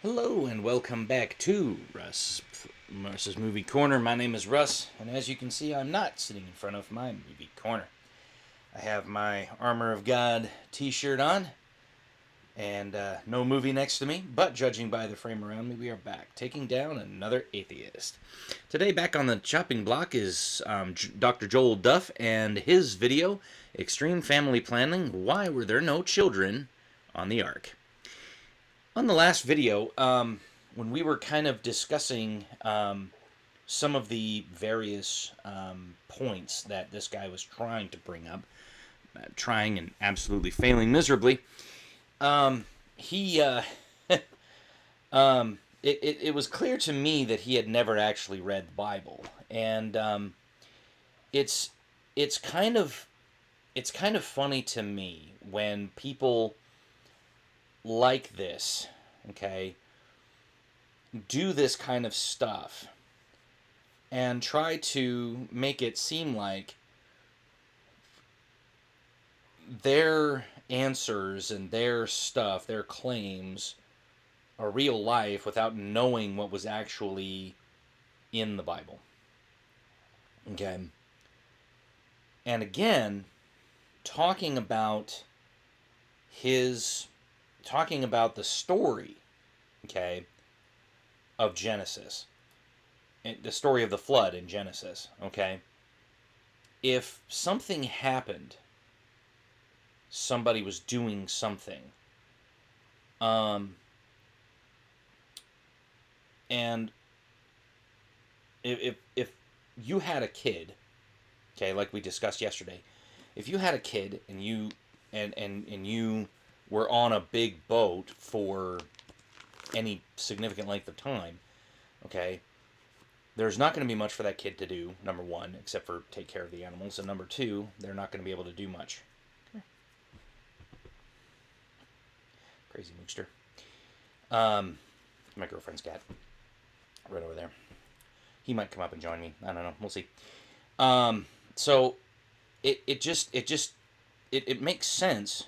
Hello and welcome back to Russ's Movie Corner. My name is Russ, and as you can see, I'm not sitting in front of my movie corner. I have my Armor of God t-shirt on, and no movie next to me, but judging by the frame around me, we are back, taking down another atheist. Today, back on the chopping block is Dr. Joel Duff and his video, Extreme Family Planning, Why Were There No Children on the Ark? On the last video, when we were kind of discussing some of the various points that this guy was trying to bring up, trying and absolutely failing miserably, he it was clear to me that he had never actually read the Bible, and it's it's kind of it's kind of funny to me when people like this, okay, do this kind of stuff and try to make it seem like their answers and their stuff, their claims, are real life without knowing what was actually in the Bible. Okay. And again, talking about his talking about the story, okay, of Genesis, the story of the flood in Genesis, okay? If something happened, somebody was doing something, and if you had a kid, okay, like we discussed yesterday, if you had a kid and you were on a big boat for any significant length of time, okay, there's not going to be much for that kid to do, number one, except for take care of the animals, and number two, they're not going to be able to do much. Crazy mooster. My girlfriend's cat, right over there. He might come up and join me. I don't know. We'll see. So it makes sense.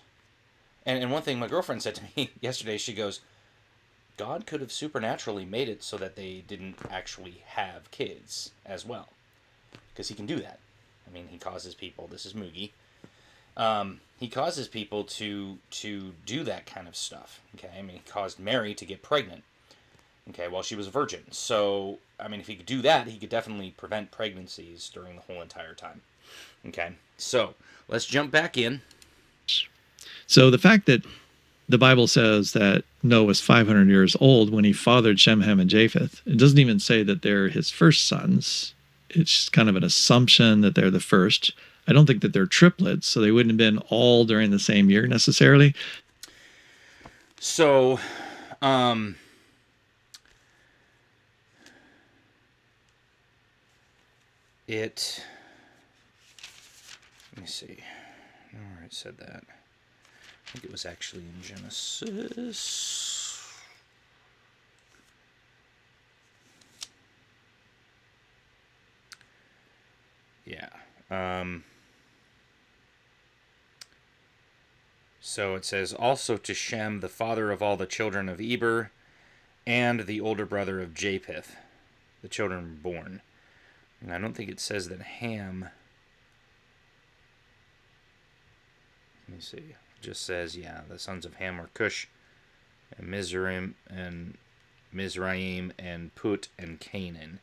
And one thing my girlfriend said to me yesterday, she goes, God could have supernaturally made it so that they didn't actually have kids as well. Because he can do that. I mean, he causes people, this is Moogie, he causes people to do that kind of stuff. Okay, I mean, he caused Mary to get pregnant, okay, while she was a virgin. So, I mean, if he could do that, he could definitely prevent pregnancies during the whole entire time. Okay, so let's jump back in. So the fact that the Bible says that Noah was 500 years old when he fathered Shem, Ham, and Japheth, it doesn't even say that they're his first sons. It's kind of an assumption that they're the first. I don't think that they're triplets, so they wouldn't have been all during the same year necessarily. So, let me see. Where it said that. I think it was actually in Genesis. Yeah. So it says, also to Shem, the father of all the children of Eber, and the older brother of Japheth, the children born. And I don't think it says that Ham. Let me see. It just says, yeah, the sons of Ham were Cush, and Mizraim, and Put, and Canaan.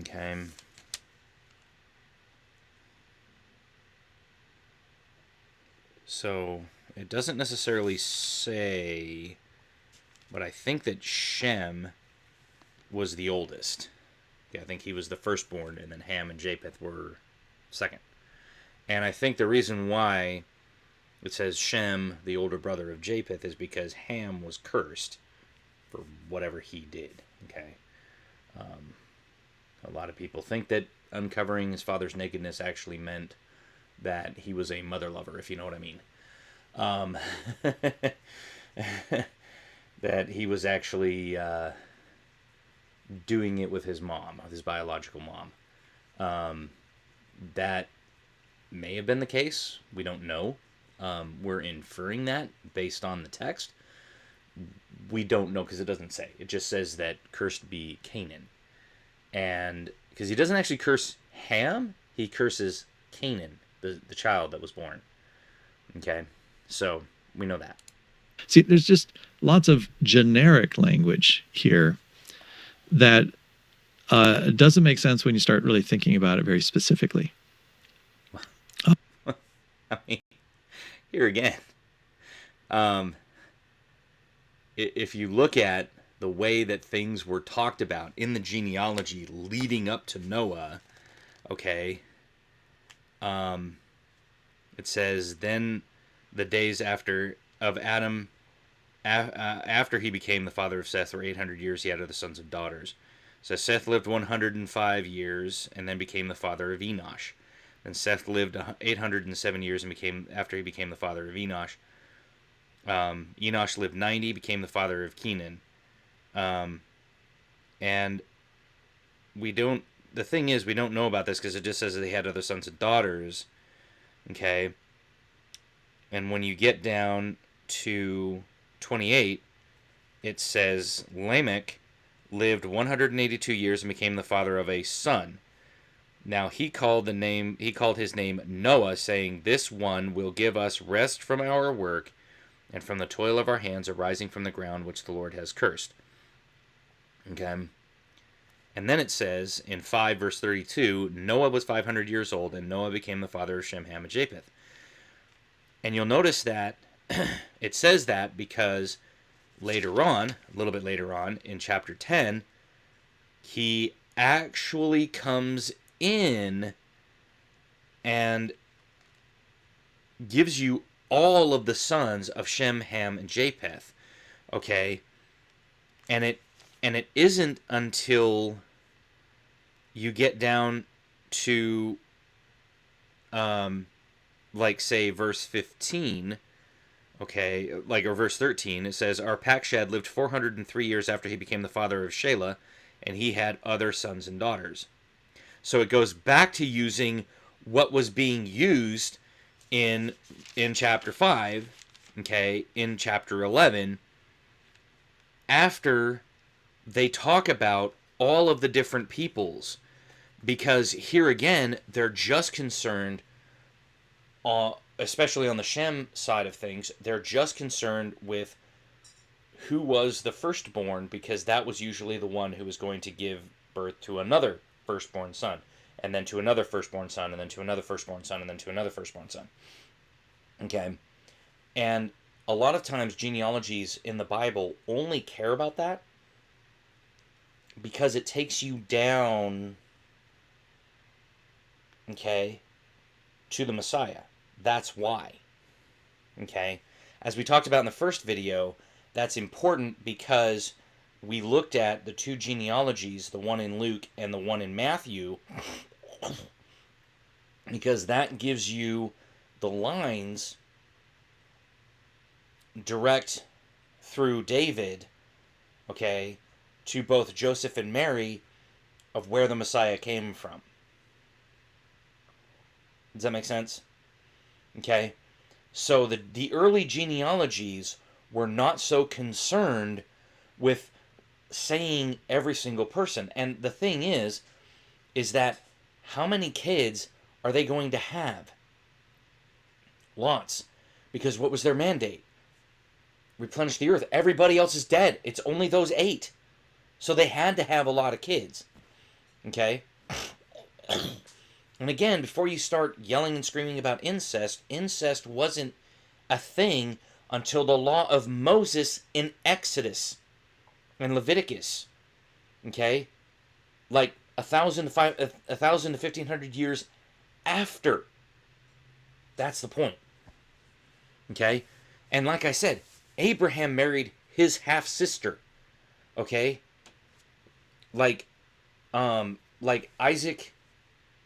Okay. So it doesn't necessarily say, but I think that Shem was the oldest. Yeah, I think he was the firstborn, and then Ham and Japheth were second. And I think the reason why it says Shem, the older brother of Japheth, is because Ham was cursed for whatever he did. Okay. A lot of people think that uncovering his father's nakedness actually meant that he was a mother lover, if you know what I mean. That he was actually doing it with his mom, his biological mom. That may have been the case. We don't know. We're inferring that based on the text. we don't know because it doesn't say. It just says that cursed be Canaan. And because he doesn't actually curse Ham, he curses Canaan, the child that was born. Okay, so we know that. See, there's just lots of generic language here that doesn't make sense when you start really thinking about it very specifically. I mean, here again, if you look at the way that things were talked about in the genealogy leading up to Noah, okay, it says, then the days after of Adam, after he became the father of Seth, were 800 years he had other sons and daughters. So Seth lived 105 years and then became the father of Enosh. Then Seth lived 807 years and after he became the father of Enosh. Enosh lived 90, became the father of Kenan. And the thing is, we don't know about this because it just says that they had other sons and daughters. Okay. And when you get down to 28, it says Lamech lived 182 years and became the father of a son. Now he called his name Noah, saying, "This one will give us rest from our work and from the toil of our hands arising from the ground which the Lord has cursed." Okay. And then it says in 5 verse 32, Noah was 500 years old, and Noah became the father of Shem, Ham, and Japheth. And you'll notice that it says that because later on, a little bit later on, in chapter 10, he actually comes in and gives you all of the sons of Shem, Ham, and Japheth. Okay? And it isn't until you get down to like say verse 15, okay, or verse 13, it says, Arpachshad lived 403 years after he became the father of Shelah, and he had other sons and daughters. So it goes back to using what was being used in chapter 5, okay, in chapter 11, after they talk about all of the different peoples, because here again, they're just concerned, especially on the Shem side of things, they're just concerned with who was the firstborn, because that was usually the one who was going to give birth to another firstborn son, and then to another firstborn son, and then to another firstborn son, and then to another firstborn son. Okay? And a lot of times genealogies in the Bible only care about that because it takes you down, okay, to the Messiah. That's why. Okay? As we talked about in the first video, that's important because we looked at the two genealogies, the one in Luke and the one in Matthew, because that gives you the lines direct through David, okay, to both Joseph and Mary of where the Messiah came from. Does that make sense? Okay. So the early genealogies were not so concerned with saying every single person. And the thing is that how many kids are they going to have? Lots. Because what was their mandate? Replenish the earth. Everybody else is dead. It's only those 8. So they had to have a lot of kids. Okay? And again, before you start yelling and screaming about incest, incest wasn't a thing until the law of Moses in Exodus and Leviticus. Okay? Like 1,000 to 1,500 years after. That's the point. Okay? And like I said, Abraham married his half-sister. Okay? Like Isaac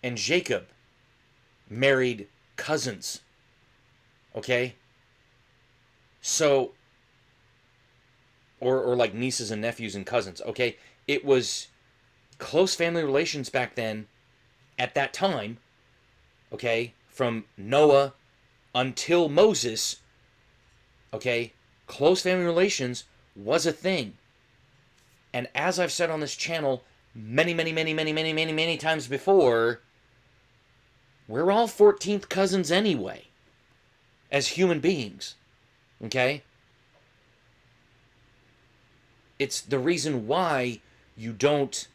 and Jacob married cousins. Okay? So, or like nieces and nephews and cousins. Okay? It was close family relations back then, at that time. Okay? From Noah until Moses. Okay? Close family relations was a thing. And as I've said on this channel many times before, we're all 14th cousins anyway, as human beings. Okay? It's the reason why you don't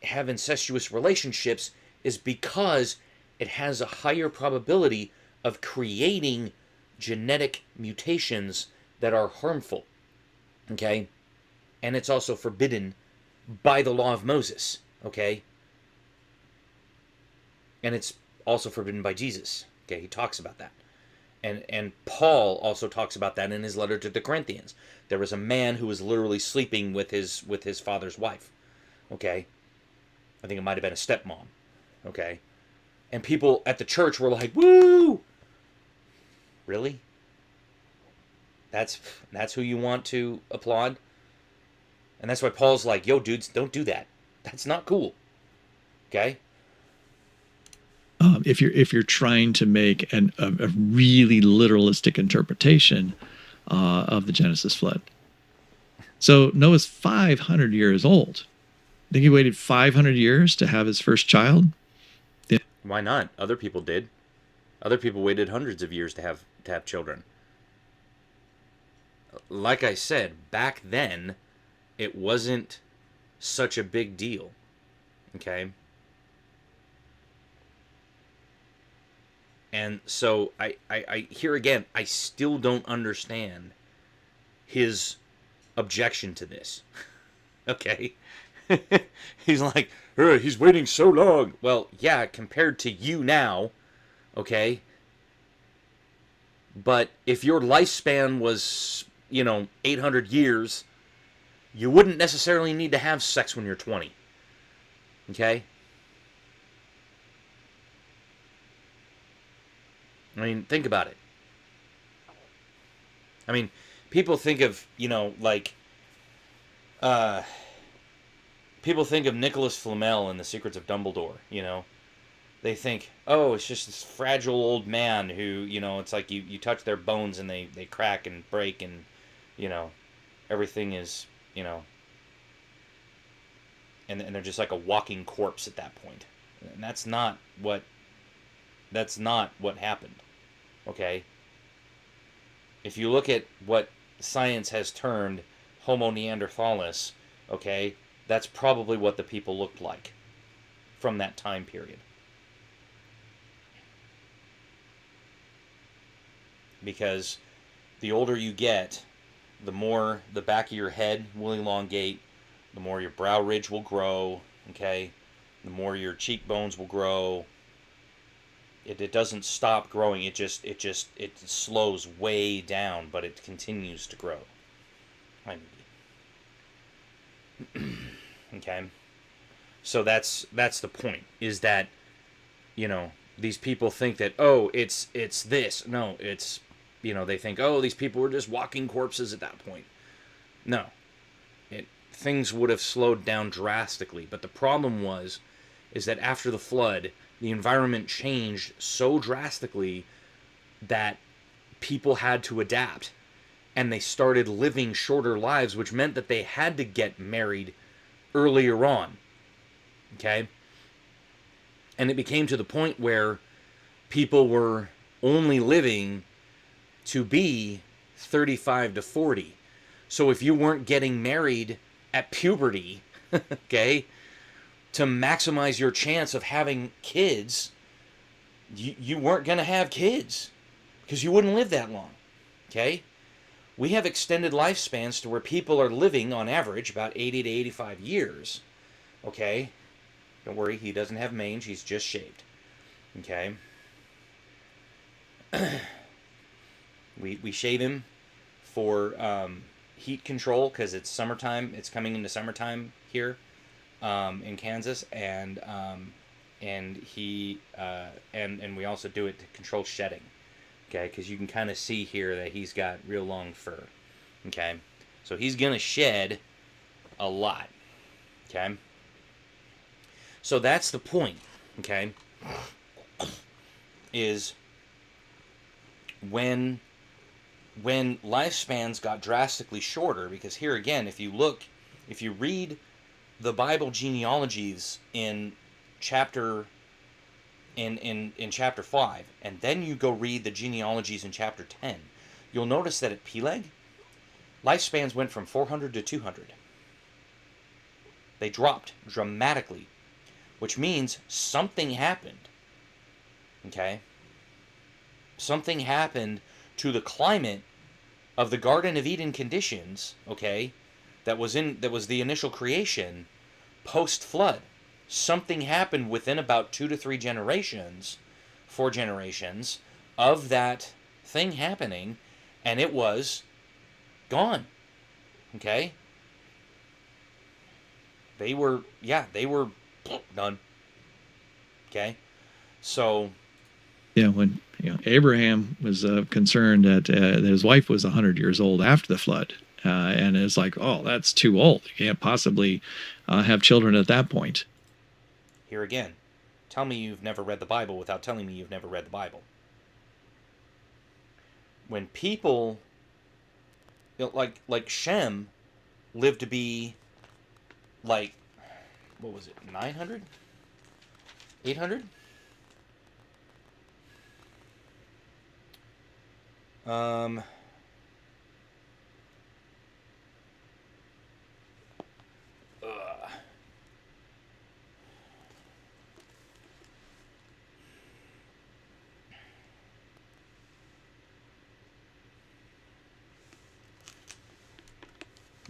have incestuous relationships is because it has a higher probability of creating genetic mutations that are harmful. Okay? And it's also forbidden by the law of Moses. Okay? And it's also forbidden by Jesus. Okay? He talks about that. And Paul also talks about that in his letter to the Corinthians. There was a man who was literally sleeping with his father's wife. Okay? I think it might have been a stepmom. Okay? And people at the church were like, "Woo! Really? That's who you want to applaud?" And that's why Paul's like, "Yo, dudes, don't do that. That's not cool." Okay? If you're trying to make a really literalistic interpretation of the Genesis flood. So Noah's 500 years old. I think he waited 500 years to have his first child. Yeah. Why not? Other people did. Other people waited hundreds of years to have children. Like I said, back then, it wasn't such a big deal. Okay? And so I here again, I still don't understand his objection to this. Okay? He's like, he's waiting so long. Well, yeah, compared to you now, okay? But if your lifespan was, 800 years, you wouldn't necessarily need to have sex when you're 20. Okay? I mean, think about it. I mean, people think of, people think of Nicholas Flamel in The Secrets of Dumbledore, They think, oh, it's just this fragile old man who, it's like you touch their bones and they crack and break and, everything is, and they're just like a walking corpse at that point. And that's not what happened. Okay? If you look at what science has termed Homo neanderthalis, okay, that's probably what the people looked like from that time period. Because the older you get, the more the back of your head will elongate, the more your brow ridge will grow, okay? The more your cheekbones will grow. It doesn't stop growing. It slows way down, but it continues to grow. Okay? So that's the point, is that, these people think that, oh, it's this. No, it's, they think, oh, these people were just walking corpses at that point. No. Things would have slowed down drastically. But the problem is that after the flood, the environment changed so drastically that people had to adapt. And they started living shorter lives, which meant that they had to get married earlier on. Okay? And it became to the point where people were only living to be 35 to 40. So if you weren't getting married at puberty, okay, to maximize your chance of having kids, you weren't going to have kids because you wouldn't live that long. Okay? We have extended lifespans to where people are living on average about 80 to 85 years. Okay? Don't worry, he doesn't have mange, he's just shaved. Okay? We shave him for heat control because it's summertime. It's coming into summertime here in Kansas, and he and we also do it to control shedding. Okay, because you can kind of see here that he's got real long fur. Okay, so he's gonna shed a lot. Okay, so that's the point. Okay, is when when lifespans got drastically shorter, because here again, if you read the Bible genealogies in chapter in chapter 5, and then you go read the genealogies in chapter 10, you'll notice that at Peleg, lifespans went from 400 to 200. They dropped dramatically, which means something happened. Okay? Something happened to the climate of the Garden of Eden conditions, okay, that was the initial creation post flood. Something happened within about 2 to 3 generations, 4 generations of that thing happening, and it was gone. Okay? They were done. Okay? So Yeah, when Abraham was concerned that his wife was 100 years old after the flood, and it's like, oh, that's too old. You can't possibly have children at that point. here again, tell me you've never read the Bible without telling me you've never read the Bible. When people, like Shem, lived to be like, what was it, 900? 800? Um,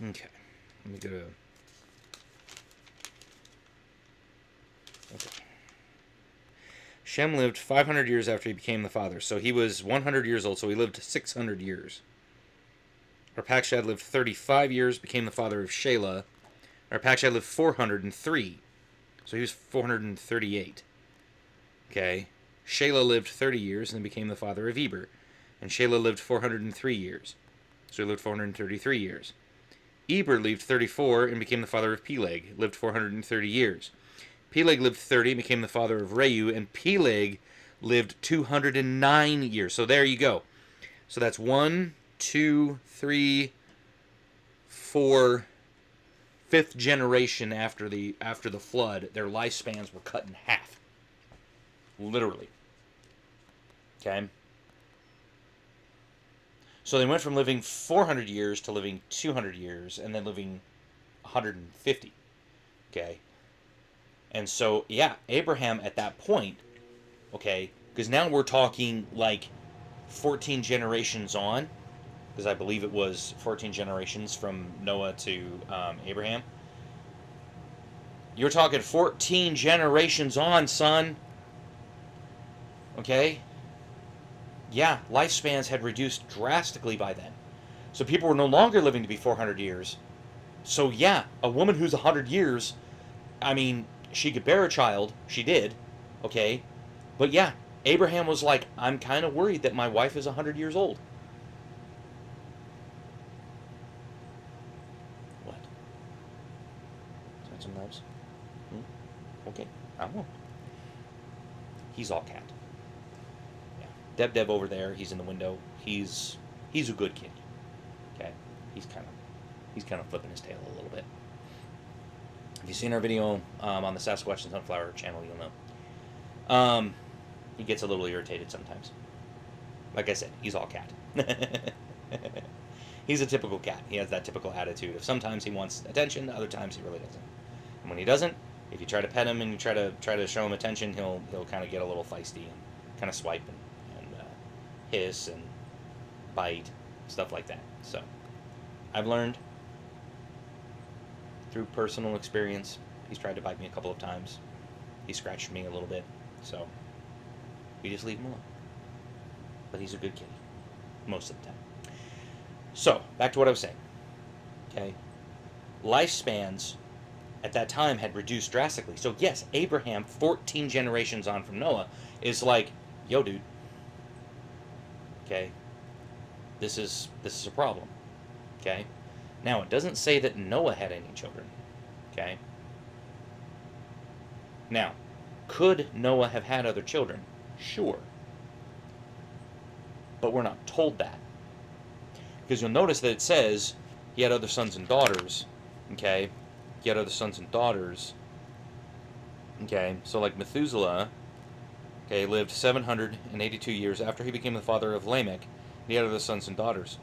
okay, let me go to. Okay. Shem lived 500 years after he became the father. So he was 100 years old, so he lived 600 years. Arpachshad lived 35 years, became the father of Shelah. Arpachshad lived 403, so he was 438. Okay. Shelah lived 30 years and then became the father of Eber. And Shelah lived 403 years, so he lived 433 years. Eber lived 34 and became the father of Peleg, lived 430 years. Peleg lived 30 and became the father of Reu, and Peleg lived 209 years. So there you go. So that's 1, 2, 3, 4, 5th generation after the flood. Their lifespans were cut in half. Literally. Okay? So they went from living 400 years to living 200 years, and then living 150. Okay? And so, yeah, Abraham at that point, okay, because now we're talking like 14 generations on, because I believe it was 14 generations from Noah to Abraham. You're talking 14 generations on, son. Okay? Yeah, lifespans had reduced drastically by then. So people were no longer living to be 400 years. So yeah, a woman who's 100 years, I mean, she could bear a child. She did. Okay? But yeah, Abraham was like, I'm kind of worried that my wife is 100 years old. What? Is that some knives? Okay, I won't. He's all cat. Yeah. Deb over there, he's in the window. He's a good kid. Okay? He's kind of flipping his tail a little bit. If you've seen our video on the Sasquatch and Sunflower channel, you'll know. He gets a little irritated sometimes. Like I said, he's all cat. He's a typical cat. He has that typical attitude of sometimes he wants attention, other times he really doesn't. And when he doesn't, if you try to pet him and you try to show him attention, he'll kind of get a little feisty and kind of swipe and hiss and bite, stuff like that. So I've learned through personal experience. He's tried to bite me a couple of times. He scratched me a little bit. So we just leave him alone. But he's a good kitty most of the time. So back to what I was saying. Okay, lifespans at that time had reduced drastically. So yes, Abraham, 14 generations on from Noah, is like, yo, dude. Okay, this is a problem. Okay, now it doesn't say that Noah had any children. Okay. Now, could Noah have had other children? Sure. But we're not told that. Because you'll notice that it says he had other sons and daughters. Okay? He had other sons and daughters. Okay? So like Methuselah, okay, lived 782 years after he became the father of Lamech. He had other sons and daughters.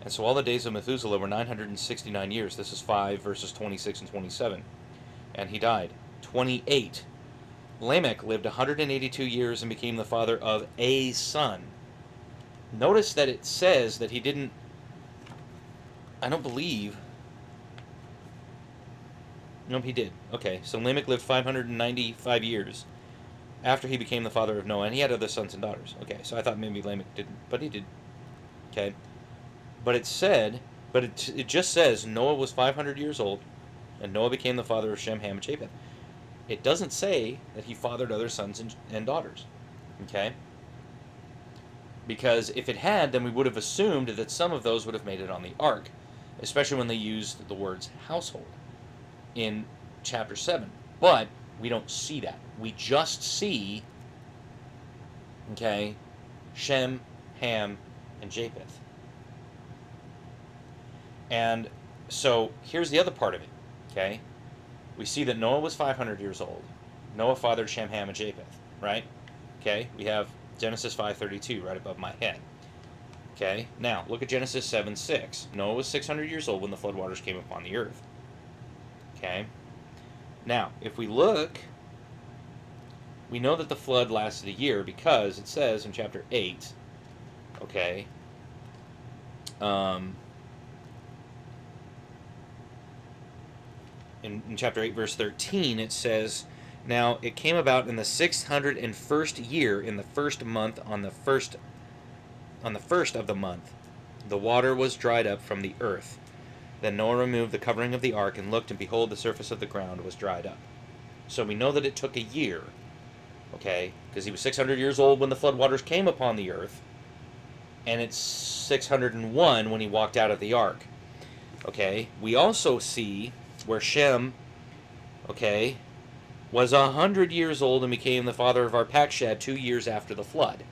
And so all the days of Methuselah were 969 years. This is 5 verses 26 and 27. And he died. 28. Lamech lived 182 years and became the father of a son. Notice that it says that he didn't, I don't believe. Nope, he did. Okay, so Lamech lived 595 years after he became the father of Noah, and he had other sons and daughters. Okay, so I thought maybe Lamech didn't, but he did. Okay. But it said, it just says Noah was 500 years old, and Noah became the father of Shem, Ham, and Japheth. It doesn't say that he fathered other sons and daughters. Okay? Because if it had, then we would have assumed that some of those would have made it on the ark, especially when they used the words household in chapter 7. But we don't see that. We just see, okay, Shem, Ham, and Japheth. And so here's the other part of it, okay? We see that Noah was 500 years old. Noah fathered Shem, Ham, and Japheth, right? Okay, we have Genesis 5:32 right above my head. Okay, now look at Genesis 7:6. Noah was 600 years old when the floodwaters came upon the earth. Okay, now if we look, we know that the flood lasted a year because it says in chapter 8, okay, in chapter 8, verse 13, it says, "Now it came about in the 601st year, in the first month, on the first of the month, the water was dried up from the earth. Then Noah removed the covering of the ark and looked, and behold, the surface of the ground was dried up." So we know that it took a year, okay, because he was 600 years old when the floodwaters came upon the earth, and it's 601 when he walked out of the ark. Okay, we also see where Shem, okay, was 100 years old and became the father of Arpachshad 2 years after the flood.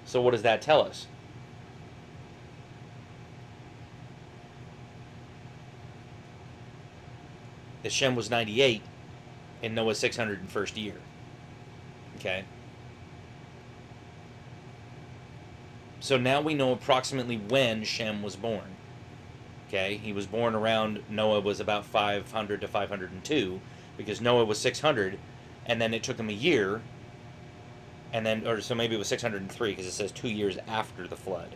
So what does that tell us? That Shem was 98 in Noah's 601st year. Okay? So now we know approximately when Shem was born. Okay? He was born around, Noah was about 500 to 502, because Noah was 600, and then it took him a year, and then, or so maybe it was 603, because it says 2 years after the flood.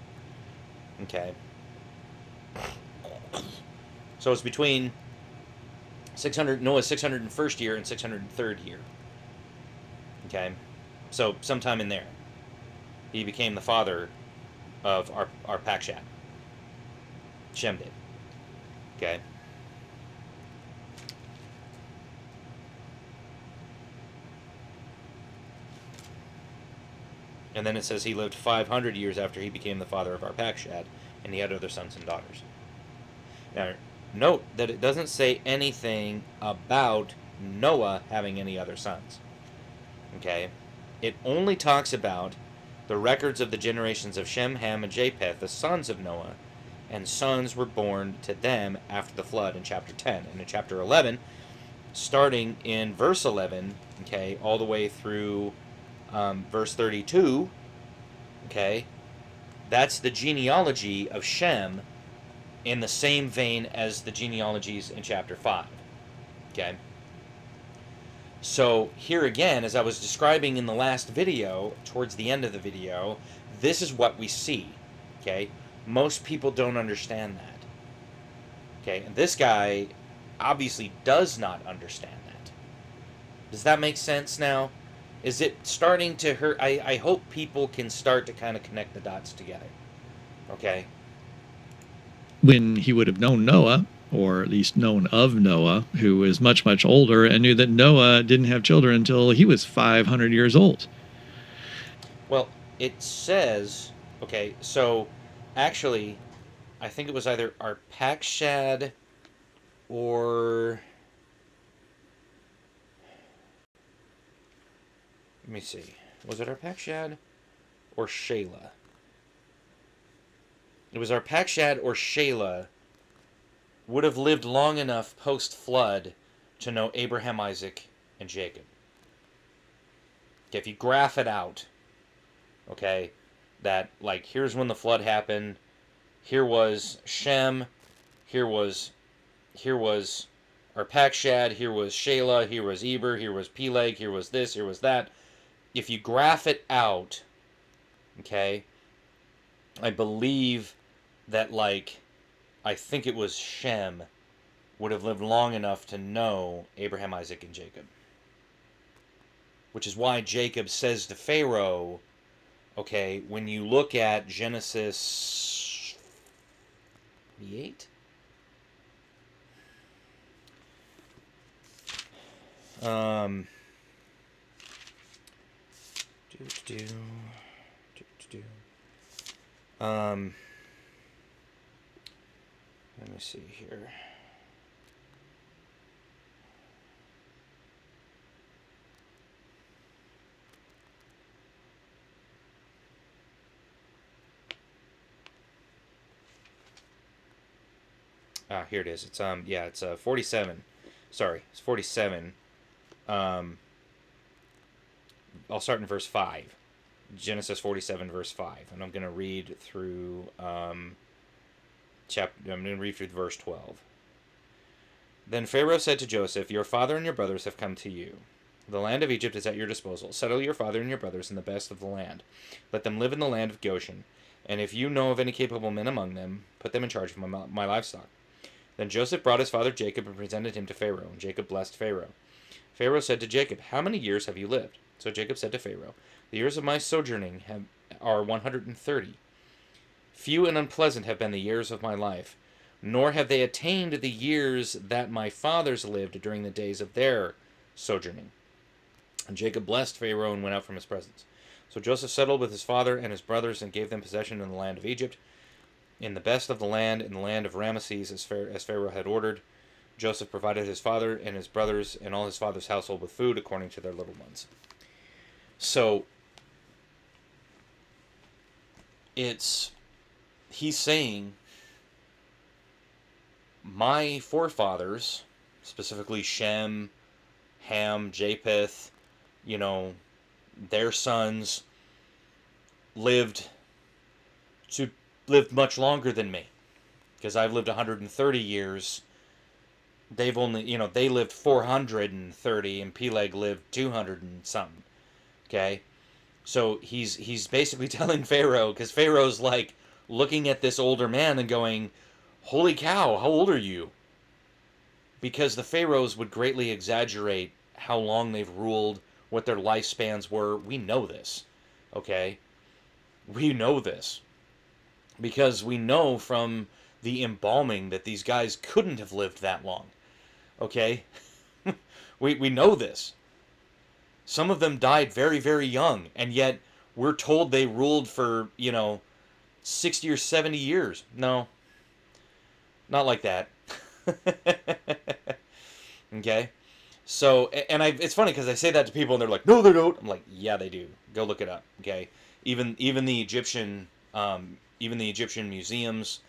Okay? So it's between Noah's 601st year and 603rd year. Okay? So sometime in there, he became the father of Arpachshad. Shem did. Okay? And then it says he lived 500 years after he became the father of Arpachshad, and he had other sons and daughters. Now, note that it doesn't say anything about Noah having any other sons. Okay? It only talks about the records of the generations of Shem, Ham, and Japheth, the sons of Noah, and sons were born to them after the flood in chapter 10. And in chapter 11, starting in verse 11, okay, all the way through verse 32, okay, that's the genealogy of Shem in the same vein as the genealogies in chapter 5. Okay? So here again, as I was describing in the last video, towards the end of the video, this is what we see. Okay? Most people don't understand that. Okay? And this guy obviously does not understand that. Does that make sense now? Is it starting to hurt? I hope people can start to kind of connect the dots together. Okay? When he would have known Noah, or at least known of Noah, who is much, much older, and knew that Noah didn't have children until he was 500 years old. Well, it says, okay, so actually, I think it was either Arpachshad or, let me see, was it Arpachshad or Shelah? It was Arpachshad or Shelah would have lived long enough post-flood to know Abraham, Isaac, and Jacob. Okay, if you graph it out, okay, that, like, here's when the flood happened, here was Shem, here was Arpachshad, here was Shelah, here was Eber, here was Peleg, here was this, here was that. If you graph it out, okay, I believe that, like, I think it was Shem would have lived long enough to know Abraham, Isaac, and Jacob. Which is why Jacob says to Pharaoh, okay, when you look at Genesis 8, um, let me see here. Here it is. It's it's 47. Sorry, it's 47. I'll start in verse 5. Genesis 47 verse 5, and I'm going to read through I'm going to read through verse 12. Then Pharaoh said to Joseph, "Your father and your brothers have come to you. The land of Egypt is at your disposal. Settle your father and your brothers in the best of the land. Let them live in the land of Goshen, and if you know of any capable men among them, put them in charge of my livestock." Then Joseph brought his father Jacob and presented him to Pharaoh, and Jacob blessed Pharaoh. Pharaoh said to Jacob, "How many years have you lived?" So Jacob said to Pharaoh, "The years of my sojourning are 130. Few and unpleasant have been the years of my life, nor have they attained the years that my fathers lived during the days of their sojourning." And Jacob blessed Pharaoh and went out from his presence. So Joseph settled with his father and his brothers and gave them possession in the land of Egypt, in the best of the land, in the land of Ramesses, as Pharaoh had ordered. Joseph provided his father and his brothers and all his father's household with food according to their little ones. So he's saying, my forefathers, specifically Shem, Ham, Japheth, their sons lived much longer than me, because I've lived 130 years. They've only, they lived 430, and Peleg lived 200 and something. Okay, so he's basically telling Pharaoh, because Pharaoh's like looking at this older man and going, "Holy cow, how old are you?" Because the pharaohs would greatly exaggerate how long they've ruled, what their lifespans were. We know this, okay? We know this because we know from the embalming that these guys couldn't have lived that long, okay? we know this. Some of them died very, very young, and yet we're told they ruled for, 60 or 70 years. No, not like that. Okay? So, and it's funny because I say that to people and they're like, "No, they don't." I'm like, "Yeah, they do. Go look it up." Okay? Even the Egyptian museums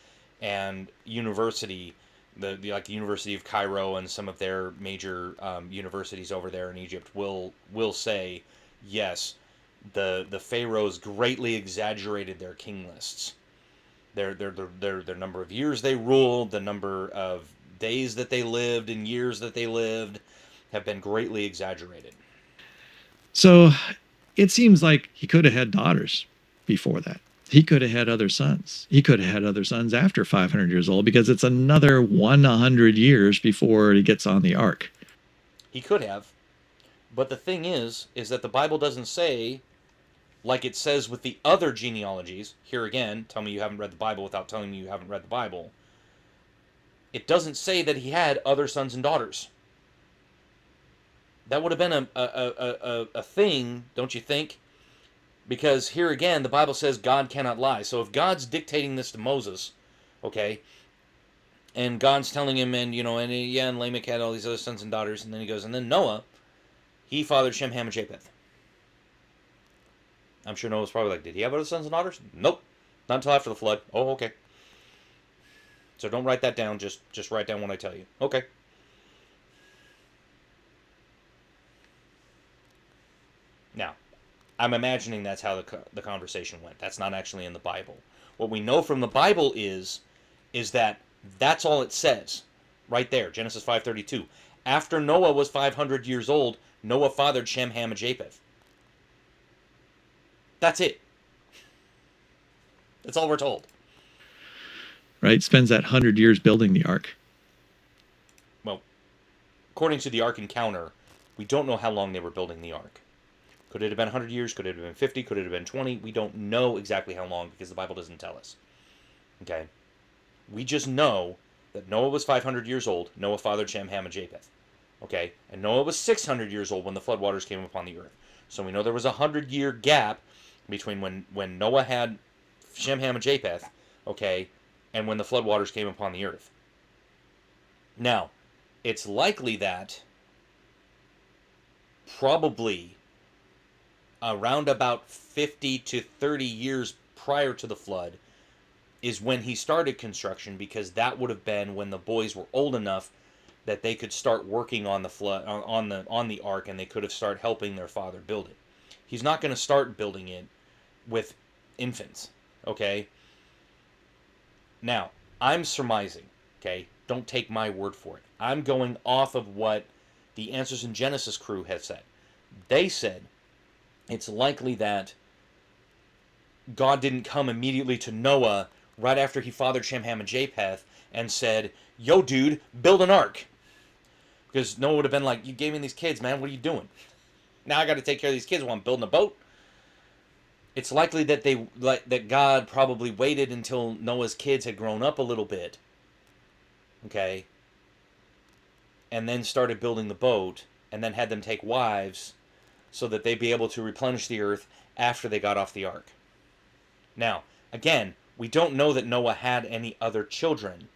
and university, the University of Cairo and some of their major universities over there in Egypt will say, yes, the pharaohs greatly exaggerated their king lists. Their number of years they ruled, the number of days that they lived and years that they lived have been greatly exaggerated. So it seems like he could have had daughters before that. He could have had other sons. He could have had other sons after 500 years old, because it's another 100 years before he gets on the ark. He could have. But the thing is that the Bible doesn't say, like it says with the other genealogies. Here again, tell me you haven't read the Bible without telling me you haven't read the Bible. It doesn't say that he had other sons and daughters. That would have been a thing, don't you think? Because here again, the Bible says God cannot lie. So if God's dictating this to Moses, okay, and God's telling him, and Lamech had all these other sons and daughters, and then he goes, and then Noah, he fathered Shem, Ham, and Japheth. I'm sure Noah's probably like, did he have other sons and daughters? Nope. Not until after the flood. Oh, okay. So don't write that down. Just write down what I tell you. Okay. Now, I'm imagining that's how the conversation went. That's not actually in the Bible. What we know from the Bible is that that's all it says right there, Genesis 5:32. After Noah was 500 years old, Noah fathered Shem, Ham, and Japheth. That's it. That's all we're told. Right? Spends that 100 years building the ark. Well, according to the Ark Encounter, we don't know how long they were building the ark. Could it have been 100 years? Could it have been 50? Could it have been 20? We don't know exactly how long because the Bible doesn't tell us. Okay? We just know that Noah was 500 years old. Noah fathered Shem, Ham, and Japheth. Okay? And Noah was 600 years old when the floodwaters came upon the earth. So we know there was a 100-year gap between when Noah had Shem, Ham, and Japheth, okay, and when the floodwaters came upon the earth. Now, it's likely that probably around about 50 to 30 years prior to the flood is when he started construction, because that would have been when the boys were old enough that they could start working on the flood on the ark, and they could have started helping their father build it. He's not going to start building it with infants, okay? Now, I'm surmising, okay? Don't take my word for it. I'm going off of what the Answers in Genesis crew has said. They said it's likely that God didn't come immediately to Noah right after he fathered Shem, Ham, and Japheth and said, yo, dude, build an ark. Because Noah would have been like, you gave me these kids, man, what are you doing? Now I got to take care of these kids while I'm building a boat. It's likely that that God probably waited until Noah's kids had grown up a little bit, okay, and then started building the boat, and then had them take wives so that they'd be able to replenish the earth after they got off the ark. Now, again, we don't know that Noah had any other children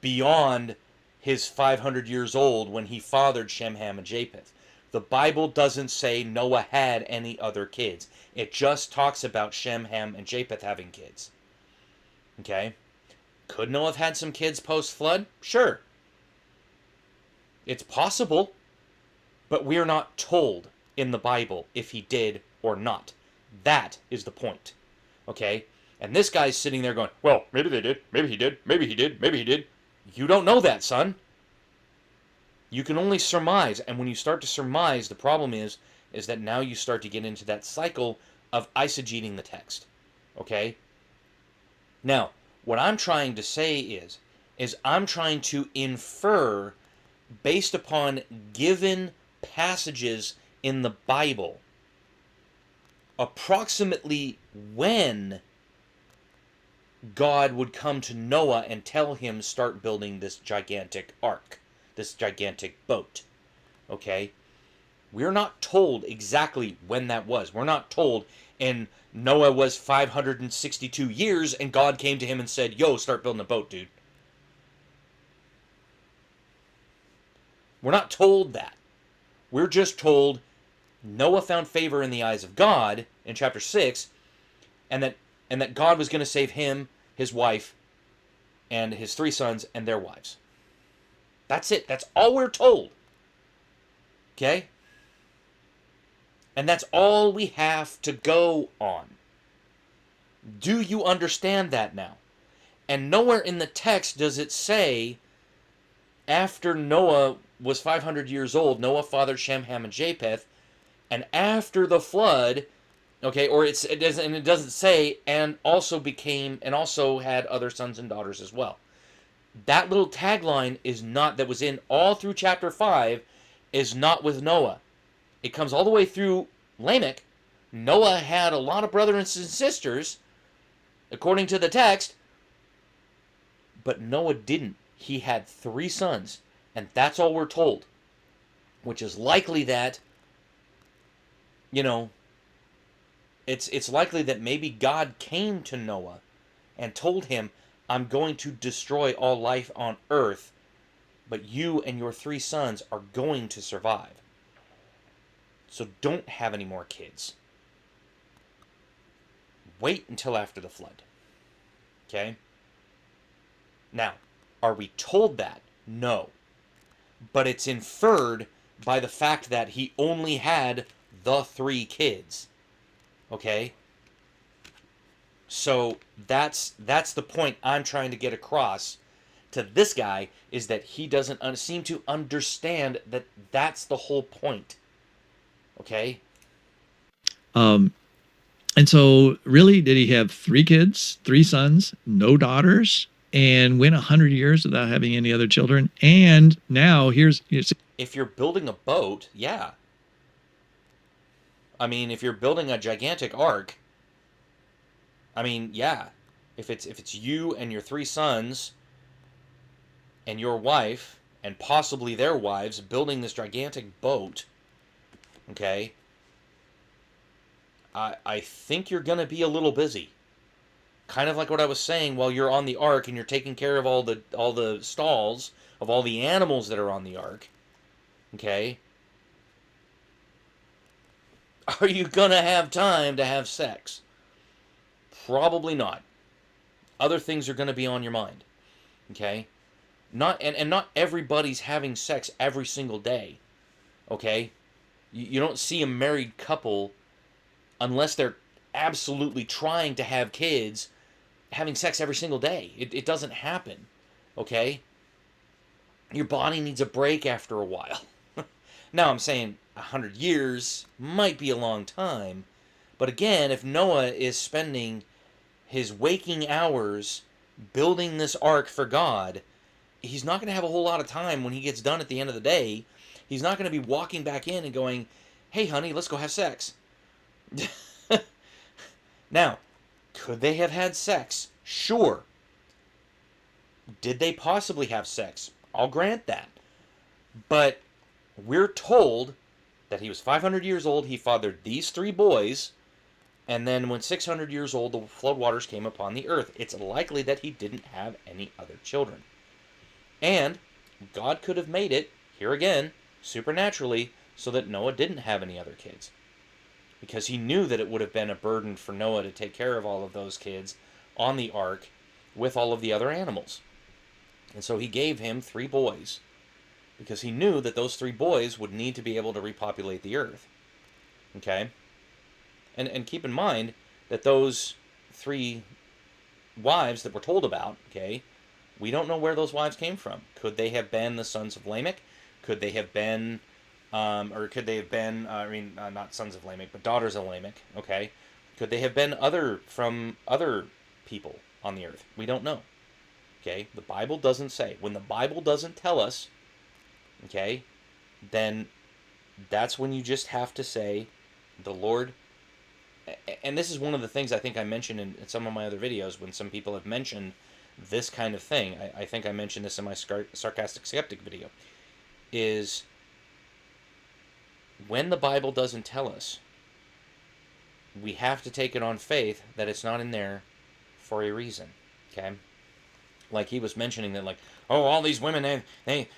beyond his 500 years old when he fathered Shem, Ham, and Japheth. The Bible doesn't say Noah had any other kids. It just talks about Shem, Ham, and Japheth having kids. Okay? Could Noah have had some kids post-flood? Sure. It's possible, but we're not told in the Bible if he did or not. That is the point. Okay? And this guy's sitting there going, well, maybe they did, maybe he did, maybe he did, maybe he did. You don't know that, son. You can only surmise, and when you start to surmise, the problem is that now you start to get into that cycle of eisegeting the text. Okay? Now, what I'm trying to say is I'm trying to infer based upon given passages in the Bible approximately when God would come to Noah and tell him start building this gigantic ark, this gigantic boat. Okay? We're not told exactly when that was. We're not told, and Noah was 562 years and God came to him and said, yo, start building a boat, dude. We're not told that. We're just told Noah found favor in the eyes of God in chapter 6, and that God was going to save him, his wife, and his 3 sons and their wives. That's it. That's all we're told. Okay? And that's all we have to go on. Do you understand that now? And nowhere in the text does it say, after Noah was 500 years old, Noah fathered Shem, Ham, and Japheth, and after the flood, okay, or it doesn't say, and also had other sons and daughters as well. That little tagline that was in all through chapter 5 is not with Noah. It comes all the way through Lamech. Noah had a lot of brothers and sisters, according to the text, but Noah didn't. He had 3 sons, and that's all we're told, which is likely that, it's likely that maybe God came to Noah and told him, I'm going to destroy all life on earth, but you and your 3 sons are going to survive. So don't have any more kids. Wait until after the flood. Okay? Now, are we told that? No. But it's inferred by the fact that he only had the 3 kids. Okay? So that's the point I'm trying to get across to this guy, is that he doesn't seem to understand that that's the whole point. Okay? And so, really, did he have 3 kids, 3 sons, no daughters, and went 100 years without having any other children? And now here's If you're building a boat, yeah. I mean, if you're building a gigantic ark, I mean, yeah. If it's you and your 3 sons and your wife and possibly their wives building this gigantic boat, okay? I think you're going to be a little busy. Kind of like what I was saying, while you're on the ark and you're taking care of all the stalls of all the animals that are on the ark. Okay? Are you going to have time to have sex? Probably not. Other things are going to be on your mind. Okay? Not everybody's having sex every single day. Okay? You don't see a married couple, unless they're absolutely trying to have kids, having sex every single day. It doesn't happen. Okay? Your body needs a break after a while. Now, I'm saying 100 years might be a long time. But again, if Noah is spending his waking hours building this ark for God, he's not going to have a whole lot of time when he gets done at the end of the day. He's not going to be walking back in and going, "Hey, honey, let's go have sex." Now, could they have had sex? Sure. Did they possibly have sex? I'll grant that. But we're told that he was 500 years old, he fathered these 3 boys, and then when 600 years old, the flood waters came upon the earth. It's likely that he didn't have any other children. And God could have made it, here again, supernaturally, so that Noah didn't have any other kids. Because he knew that it would have been a burden for Noah to take care of all of those kids on the ark with all of the other animals. And so he gave him 3 boys, because he knew that those 3 boys would need to be able to repopulate the earth. Okay? And keep in mind that those 3 wives that we're told about, okay, we don't know where those wives came from. Could they have been the sons of Lamech? Could they have been, not sons of Lamech, but daughters of Lamech, okay? Could they have been from other people on the earth? We don't know. Okay? The Bible doesn't say. When the Bible doesn't tell us, okay, then that's when you just have to say, the Lord. And this is one of the things I think I mentioned in some of my other videos, when some people have mentioned this kind of thing. I think I mentioned this in my Sarcastic Skeptic video, is when the Bible doesn't tell us, we have to take it on faith that it's not in there for a reason. Okay? Like he was mentioning that, like, oh, all these women, they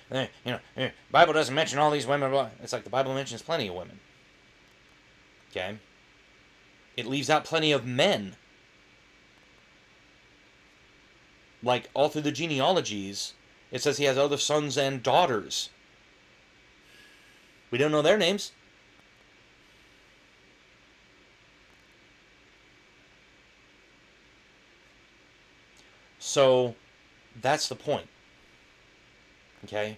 Bible doesn't mention all these women. Blah. It's like the Bible mentions plenty of women. Okay? It leaves out plenty of men. Like, all through the genealogies, it says he has other sons and daughters. We don't know their names. So, that's the point. Okay?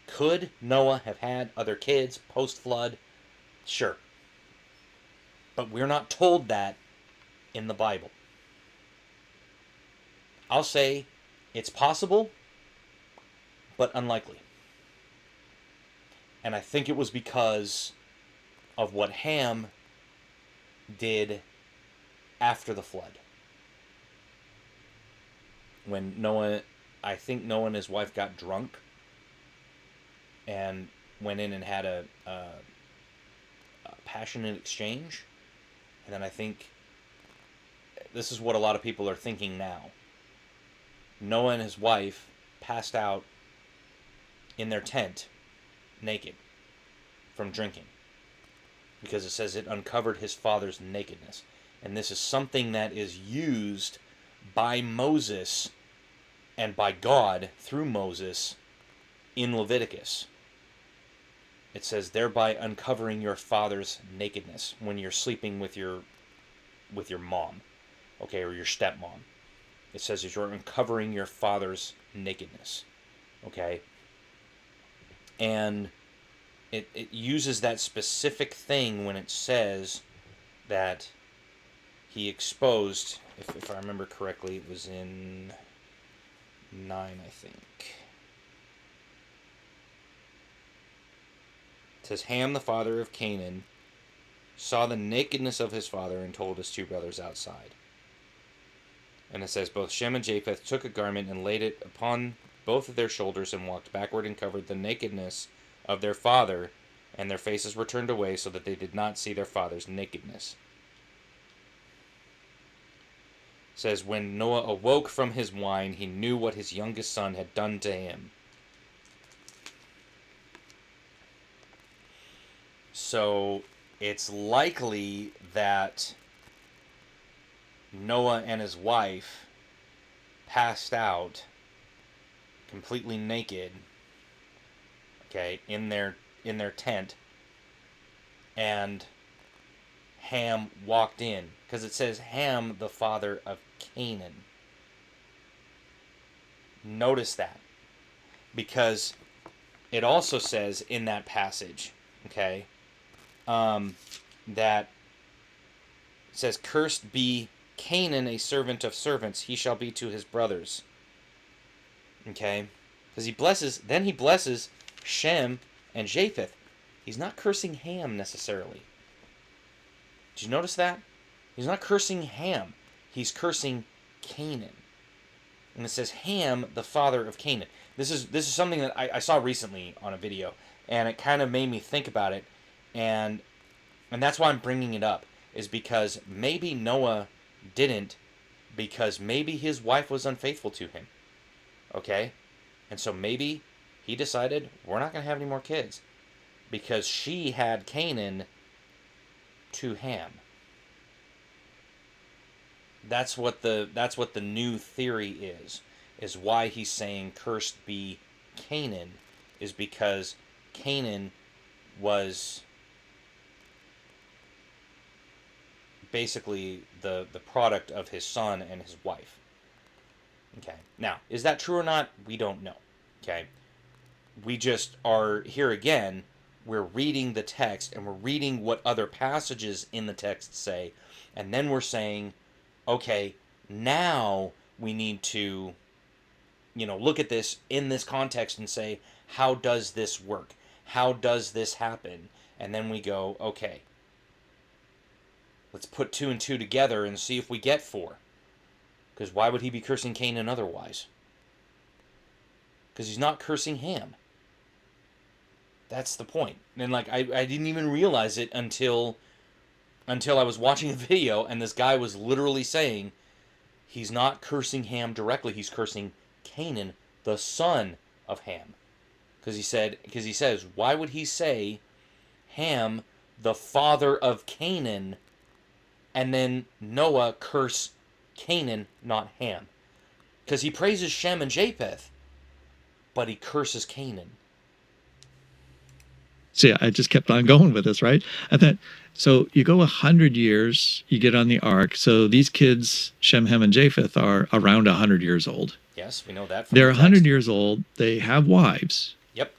Could Noah have had other kids post-flood? Sure. But we're not told that in the Bible. I'll say it's possible, but unlikely. And I think it was because of what Ham did after the flood. When I think Noah and his wife got drunk and went in and had a passionate exchange. And then I think this is what a lot of people are thinking now. Noah and his wife passed out in their tent naked from drinking, because it says it uncovered his father's nakedness. And this is something that is used by Moses and by God through Moses in Leviticus. It says, thereby uncovering your father's nakedness when you're sleeping with your mom, okay, or your stepmom. It says that you're uncovering your father's nakedness, okay? And it uses that specific thing when it says that he exposed, if I remember correctly, it was in 9, I think. It says, Ham, the father of Canaan, saw the nakedness of his father and told his 2 brothers outside. And it says, both Shem and Japheth took a garment and laid it upon both of their shoulders and walked backward and covered the nakedness of their father, and their faces were turned away so that they did not see their father's nakedness. It says, when Noah awoke from his wine, he knew what his youngest son had done to him. So it's likely that Noah and his wife passed out completely naked, okay, in their tent, and Ham walked in, because it says Ham, the father of Canaan. Notice that, because it also says in that passage, okay, that it says, cursed be Canaan, a servant of servants, he shall be to his brothers. Okay? Because he blesses Shem and Japheth. He's not cursing Ham necessarily. Did you notice that? He's not cursing Ham. He's cursing Canaan. And it says Ham, the father of Canaan. This is something that I saw recently on a video, and it kind of made me think about it, and that's why I'm bringing it up, is because maybe Noah didn't, because maybe his wife was unfaithful to him. Okay? And so maybe he decided, we're not going to have any more kids, because she had Canaan to Ham. That's what the new theory is why he's saying cursed be Canaan, is because Canaan was basically the product of his son and his wife. Okay. Now, is that true or not? We don't know. Okay. We just are here again. We're reading the text and we're reading what other passages in the text say, and then we're saying, okay, now we need to, look at this in this context and say, how does this work? How does this happen? And then we go, okay, let's put 2 and 2 together and see if we get 4. Because why would he be cursing Canaan otherwise? Because he's not cursing Ham. That's the point. And I didn't even realize it until I was watching a video, and this guy was literally saying he's not cursing Ham directly. He's cursing Canaan, the son of Ham. Because he says, why would he say Ham, the father of Canaan, and then Noah curse Canaan, not Ham? Because he praises Shem and Japheth, but he curses Canaan. So yeah, I just kept on going with this, right? I thought, so you go 100 years, you get on the ark. So these kids, Shem, Ham, and Japheth, are around 100 years old. Yes, we know that from They're the text. 100 years old. They have wives. Yep.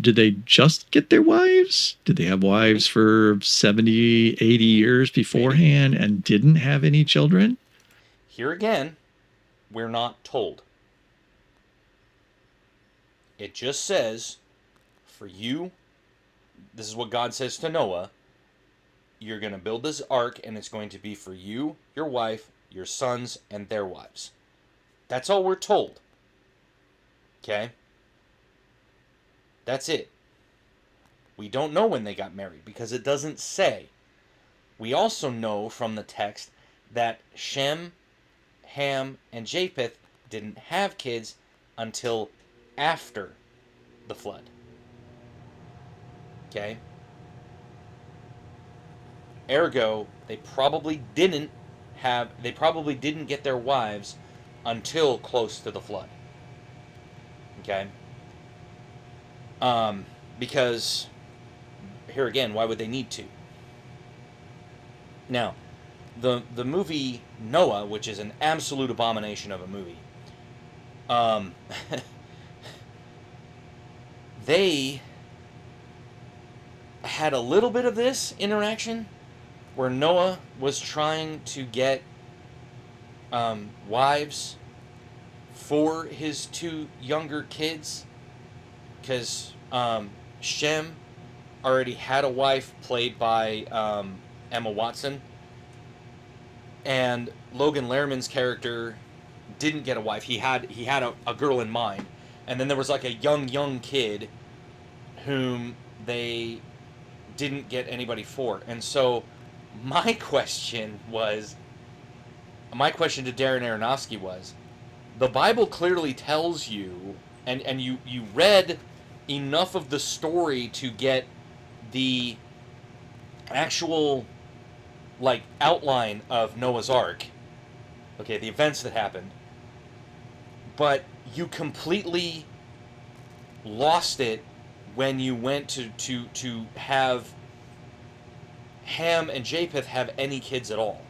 Did they just get their wives? Did they have wives for 70, 80 years beforehand and didn't have any children? Here again, we're not told. It just says, for you, this is what God says to Noah, you're going to build this ark, and it's going to be for you, your wife, your sons, and their wives. That's all we're told. Okay? That's it. We don't know when they got married, because it doesn't say. We also know from the text that Shem, Ham, and Japheth didn't have kids until after the flood. Okay? Ergo, they probably didn't get their wives until close to the flood. Okay? Because, here again, why would they need to? Now, the movie Noah, which is an absolute abomination of a movie, they had a little bit of this interaction where Noah was trying to get wives for his two younger kids, because Shem already had a wife played by Emma Watson, and Logan Lerman's character didn't get a wife. He had a girl in mind, and then there was like a young kid whom they didn't get anybody for. And so my question to Darren Aronofsky was, the Bible clearly tells you, and you read enough of the story to get the actual like outline of Noah's Ark, okay, the events that happened, but you completely lost it when you went to have Ham and Japheth have any kids at all.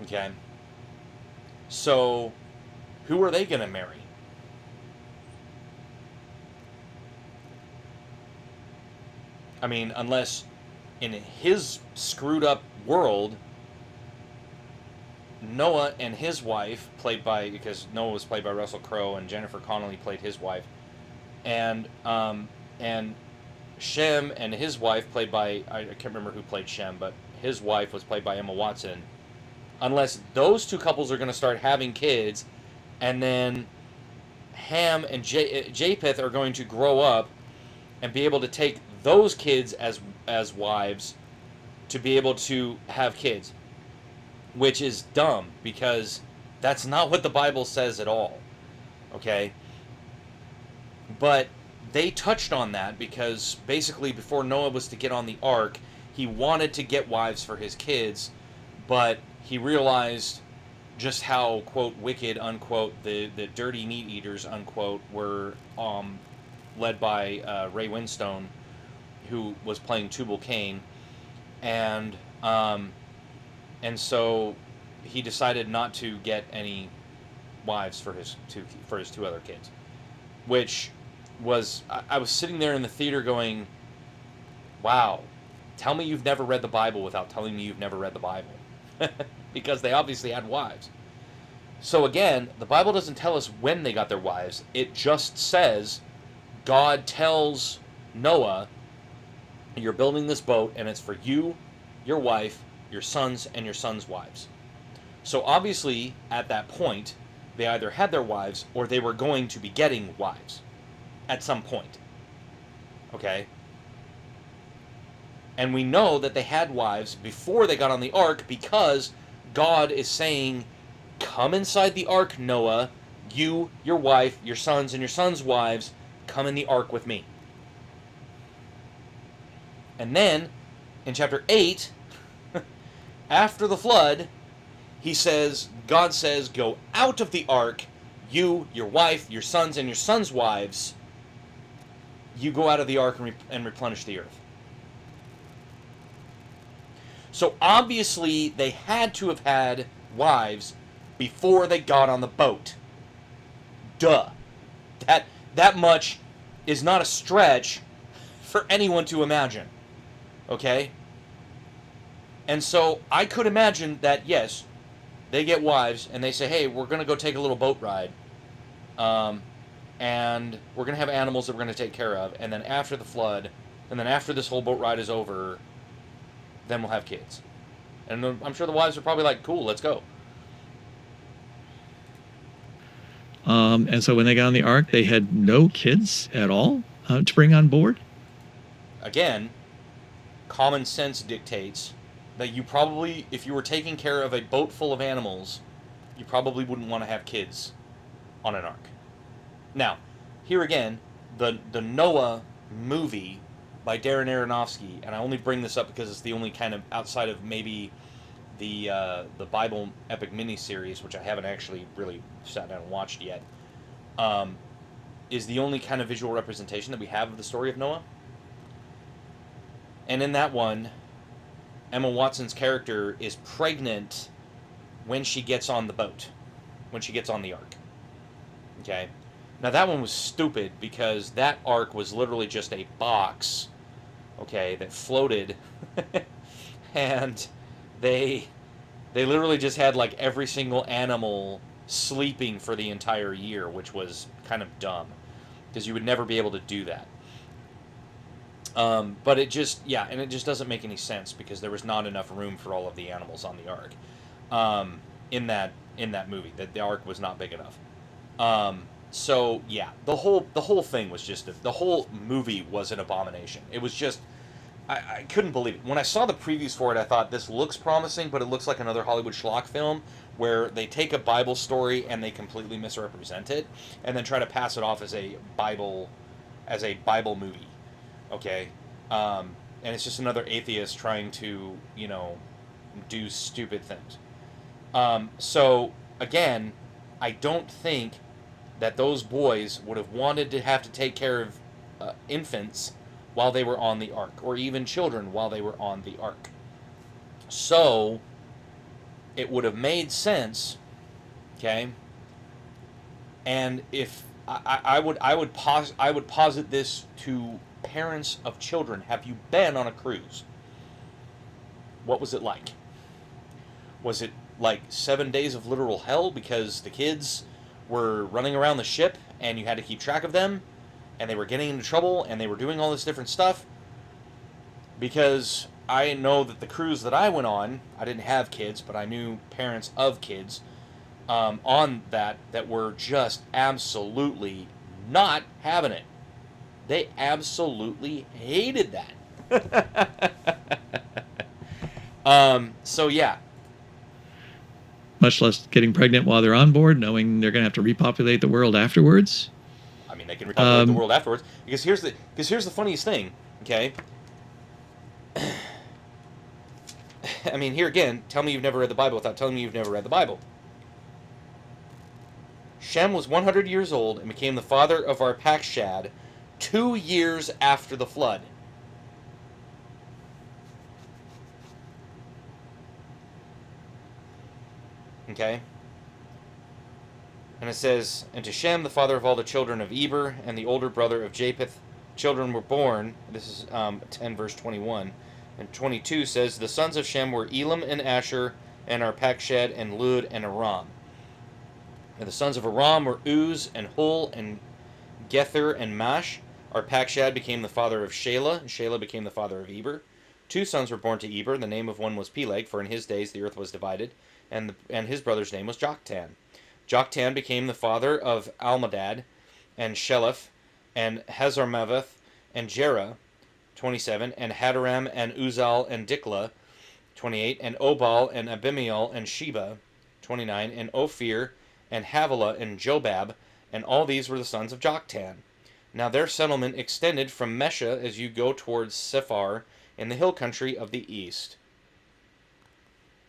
Okay? So, who are they going to marry? I mean, unless in his screwed up world, Noah and his wife, because Noah was played by Russell Crowe and Jennifer Connelly played his wife, and Shem and his wife played by, I can't remember who played Shem, but his wife was played by Emma Watson. Unless those two couples are going to start having kids, and then Ham and Japheth are going to grow up and be able to take those kids as wives to be able to have kids, which is dumb, because that's not what the Bible says at all. Okay? But they touched on that because basically before Noah was to get on the ark, he wanted to get wives for his kids, but he realized just how, quote, wicked, unquote, the dirty meat eaters, unquote, were led by Ray Winstone, who was playing Tubal-Cain, and so he decided not to get any wives for his two other kids, which was, I was sitting there in the theater going, wow, tell me you've never read the Bible without telling me you've never read the Bible. Because they obviously had wives. So again, the Bible doesn't tell us when they got their wives. It just says God tells Noah, you're building this boat and it's for you, your wife, your sons, and your sons' wives. So obviously, at that point, they either had their wives or they were going to be getting wives at some point. Okay? And we know that they had wives before they got on the ark because God is saying, come inside the ark, Noah, you, your wife, your sons, and your sons' wives, come in the ark with me. And then, in chapter 8, after the flood, God says, go out of the ark, you, your wife, your sons, and your sons' wives, you go out of the ark and replenish the earth. So obviously, they had to have had wives before they got on the boat. Duh. That much is not a stretch for anyone to imagine. Okay? And so I could imagine that, yes, they get wives and they say, hey, we're going to go take a little boat ride. And we're going to have animals that we're going to take care of. And then after the flood, and then after this whole boat ride is over, then we'll have kids. And I'm sure the wives are probably like, cool, let's go. And so when they got on the ark, they had no kids at all to bring on board? Again, common sense dictates that you probably, if you were taking care of a boat full of animals, you probably wouldn't want to have kids on an ark. Now, here again, the Noah movie by Darren Aronofsky, and I only bring this up because it's the only kind of, outside of maybe the Bible epic miniseries, which I haven't actually really sat down and watched yet, is the only kind of visual representation that we have of the story of Noah. And in that one, Emma Watson's character is pregnant when she gets on the boat, when she gets on the ark. Okay? Now that one was stupid because that ark was literally just a box, okay, that floated, and they literally just had like every single animal sleeping for the entire year, which was kind of dumb because you would never be able to do that. But it just, yeah, and it just doesn't make any sense because there was not enough room for all of the animals on the ark. In that movie, that the ark was not big enough. So yeah, the whole thing was just the whole movie was an abomination. It was just, I couldn't believe it. When I saw the previews for it, I thought this looks promising, but it looks like another Hollywood schlock film where they take a Bible story and they completely misrepresent it, and then try to pass it off as a Bible movie. Okay, and it's just another atheist trying to, do stupid things. So again, I don't think that those boys would have wanted to have to take care of infants while they were on the ark, or even children while they were on the ark. So it would have made sense, okay? And if I would posit this to parents of children: have you been on a cruise? What was it like? Was it like 7 days of literal hell because the kids were running around the ship and you had to keep track of them, and they were getting into trouble and they were doing all this different stuff? Because I know that the cruise that I went on, I didn't have kids, but I knew parents of kids on that were just absolutely not having it. They absolutely hated that. So yeah. Much less getting pregnant while they're on board, knowing they're going to have to repopulate the world afterwards. I mean, they can repopulate the world afterwards. Because here's the funniest thing, okay? I mean, here again, tell me you've never read the Bible without telling me you've never read the Bible. Shem was 100 years old and became the father of Arpachshad 2 years after the flood. Okay? And it says, and to Shem, the father of all the children of Eber, and the older brother of Japheth, children were born. This is 10 verse 21. And 22 says, the sons of Shem were Elam and Asher, and Arpachshad, and Lud, and Aram. And the sons of Aram were Uz, and Hul, and Gether, and Mash. Arpachshad became the father of Shelah, and Shelah became the father of Eber. 2 sons were born to Eber. The name of one was Peleg, for in his days the earth was divided, and his brother's name was Joktan. Joktan became the father of Almadad, and Sheleph, and Hazarmaveth, and Jerah, 27, and Hadaram, and Uzal, and Dikla, 28, and Obal, and Abimael, and Sheba, 29, and Ophir, and Havilah, and Jobab, and all these were the sons of Joktan. Now their settlement extended from Mesha as you go towards Sephar in the hill country of the east.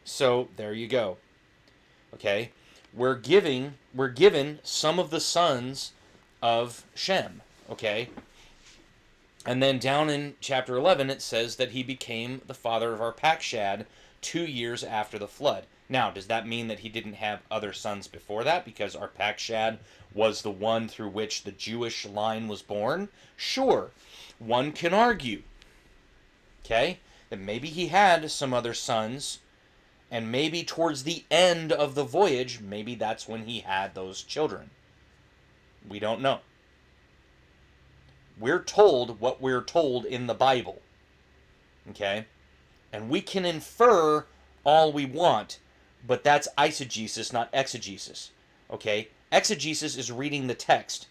So there you go. Okay, we're given some of the sons of Shem. Okay, and then down in chapter 11 it says that he became the father of Arpachshad 2 years after the flood. Now, does that mean that he didn't have other sons before that because Arpachshad was the one through which the Jewish line was born? Sure, one can argue. Okay, that maybe he had some other sons, and maybe towards the end of the voyage, maybe that's when he had those children. We don't know. We're told what we're told in the Bible. Okay? And we can infer all we want, but that's eisegesis, not exegesis. Okay? Exegesis is reading the text.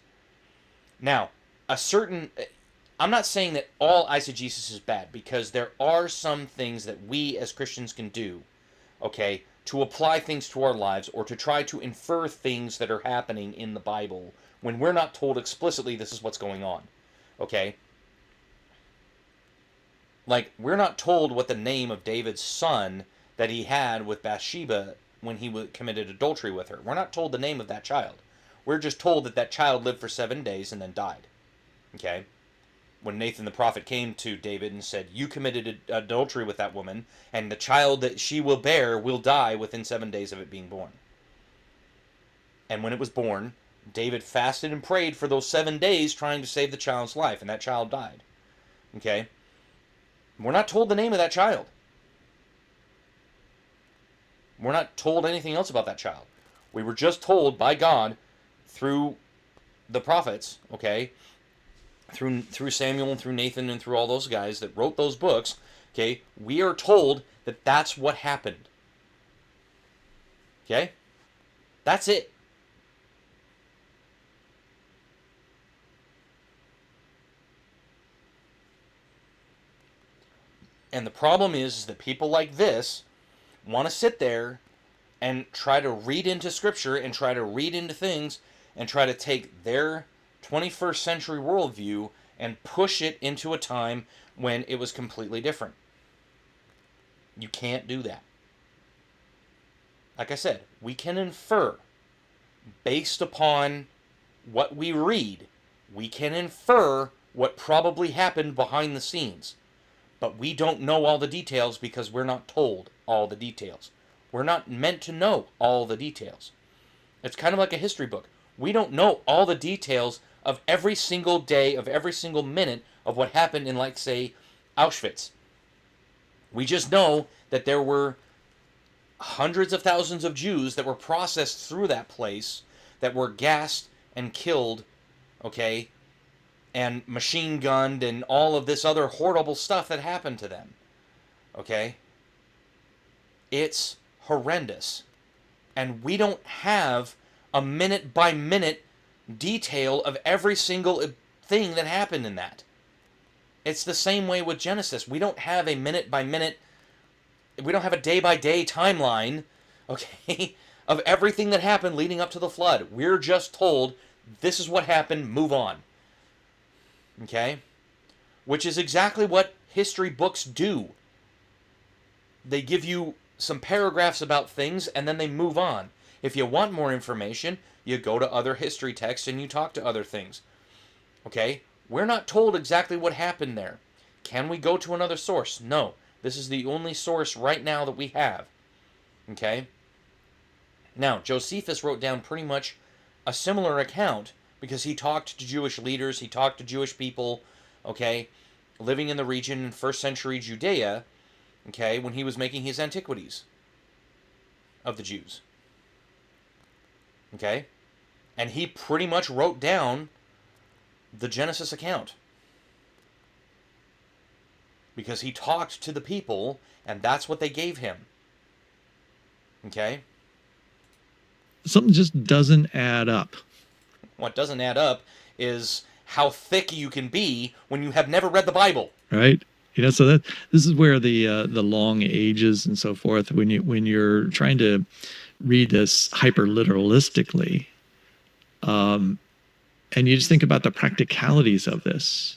Now, I'm not saying that all eisegesis is bad, because there are some things that we as Christians can do, okay, to apply things to our lives, or to try to infer things that are happening in the Bible when we're not told explicitly this is what's going on. Okay? Like, we're not told what the name of David's son that he had with Bathsheba when he committed adultery with her. We're not told the name of that child. We're just told that that child lived for 7 days and then died. Okay? When Nathan the prophet came to David and said, you committed adultery with that woman, and the child that she will bear will die within 7 days of it being born. And when it was born, David fasted and prayed for those 7 days trying to save the child's life, and that child died. Okay? We're not told the name of that child. We're not told anything else about that child. We were just told by God through the prophets, okay, through Samuel and through Nathan and through all those guys that wrote those books, okay, we are told that that's what happened. Okay? That's it. And the problem is that people like this want to sit there and try to read into Scripture and try to read into things and try to take their 21st century worldview and push it into a time when it was completely different. You can't do that. Like I said, we can infer based upon what we read. We can infer what probably happened behind the scenes. But we don't know all the details because we're not told all the details. We're not meant to know all the details. It's kind of like a history book. We don't know all the details of every single day, of every single minute of what happened in, like, say, Auschwitz. We just know that there were hundreds of thousands of Jews that were processed through that place, that were gassed and killed, okay, and machine gunned and all of this other horrible stuff that happened to them. Okay? It's horrendous. And we don't have a minute by minute detail of every single thing that happened in that. It's the same way with Genesis. We don't have a minute by minute, we don't have a day by day timeline, okay, of everything that happened leading up to the flood. We're just told, this is what happened, move on. Okay? Which is exactly what history books do. They give you some paragraphs about things and then they move on. If you want more information, you go to other history texts and you talk to other things. Okay? We're not told exactly what happened there. Can we go to another source? No. This is the only source right now that we have. Okay? Now, Josephus wrote down pretty much a similar account because he talked to Jewish leaders, he talked to Jewish people, okay, living in the region in first century Judea, okay, when he was making his antiquities of the Jews. Okay? And he pretty much wrote down the Genesis account. Because he talked to the people, and that's what they gave him. Okay? Something just doesn't add up. What doesn't add up is how thick you can be when you have never read the Bible. Right? So that this is where the long ages and so forth, when you're trying to read this hyper literalistically, and you just think about the practicalities of this,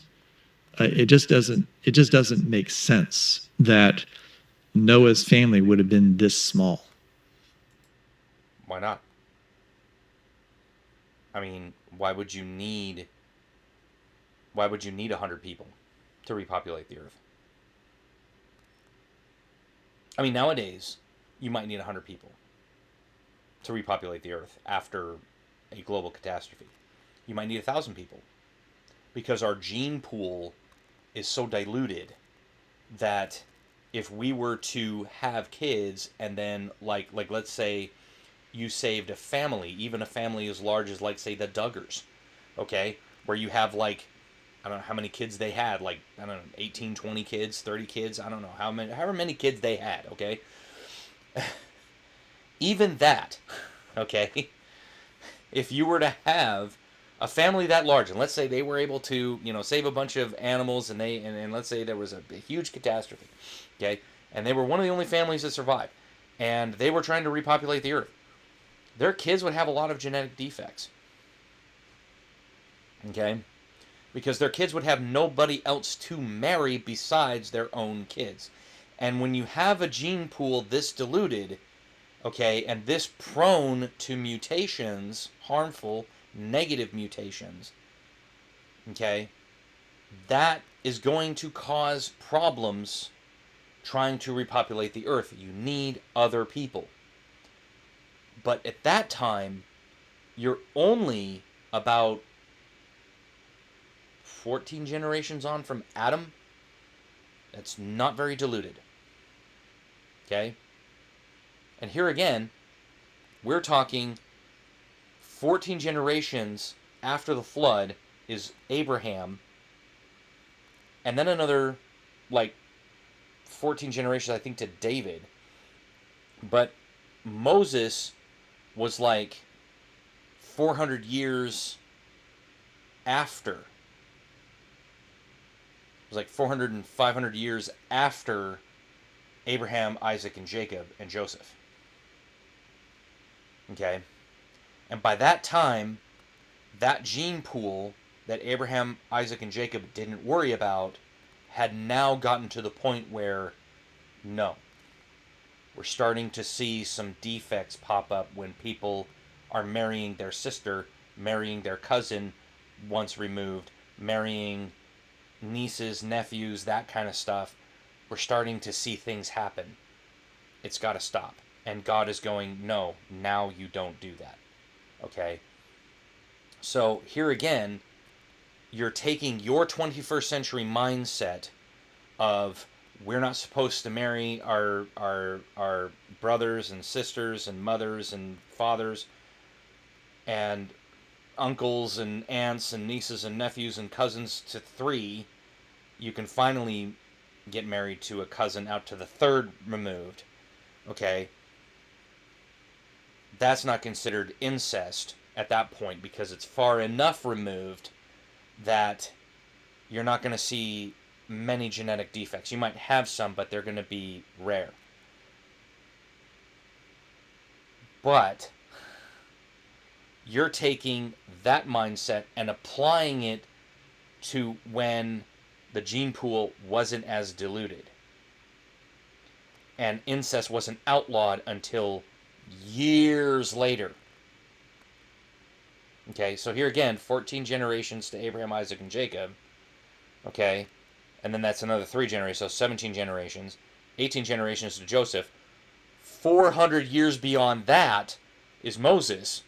it just doesn't make sense that Noah's family would have been this small. Why not? I mean, why would you need 100 people to repopulate the earth? I mean, nowadays, you might need 100 people to repopulate the earth after a global catastrophe. You might need 1,000 people because our gene pool is so diluted that if we were to have kids and then, like let's say you saved a family, even a family as large as, like, say, the Duggars, okay, where you have, like, I don't know how many kids they had, like, I don't know, 18, 20 kids, 30 kids, I don't know, however many kids they had, okay? Even that, okay, if you were to have a family that large, and let's say they were able to, save a bunch of animals, and let's say there was a huge catastrophe, okay, and they were one of the only families that survived, and they were trying to repopulate the earth, their kids would have a lot of genetic defects, okay? Because their kids would have nobody else to marry besides their own kids. And when you have a gene pool this diluted, okay, and this prone to mutations, harmful, negative mutations, okay, that is going to cause problems trying to repopulate the earth. You need other people. But at that time, you're only about 14 generations on from Adam. That's not very diluted. Okay? And here again, we're talking 14 generations after the flood is Abraham, and then another, like, 14 generations, I think, to David. But Moses was like 400 years after. It was like 400 and 500 years after Abraham, Isaac, and Jacob, and Joseph. Okay? And by that time, that gene pool that Abraham, Isaac, and Jacob didn't worry about had now gotten to the point where, no, we're starting to see some defects pop up when people are marrying their sister, marrying their cousin once removed, marrying nieces, nephews, that kind of stuff. We're starting to see things happen. It's got to stop. And God is going, no, now you don't do that. Okay? So here again, you're taking your 21st century mindset of we're not supposed to marry our brothers and sisters and mothers and fathers and uncles and aunts and nieces and nephews and cousins to 3. You can finally get married to a cousin out to the 3rd removed. Okay? That's not considered incest at that point because it's far enough removed that you're not going to see many genetic defects. You might have some, but they're going to be rare. But you're taking that mindset and applying it to when the gene pool wasn't as diluted. And incest wasn't outlawed until years later. Okay, so here again, 14 generations to Abraham, Isaac, and Jacob. Okay, and then that's another 3 generations, so 17 generations. 18 generations to Joseph. 400 years beyond that is Moses.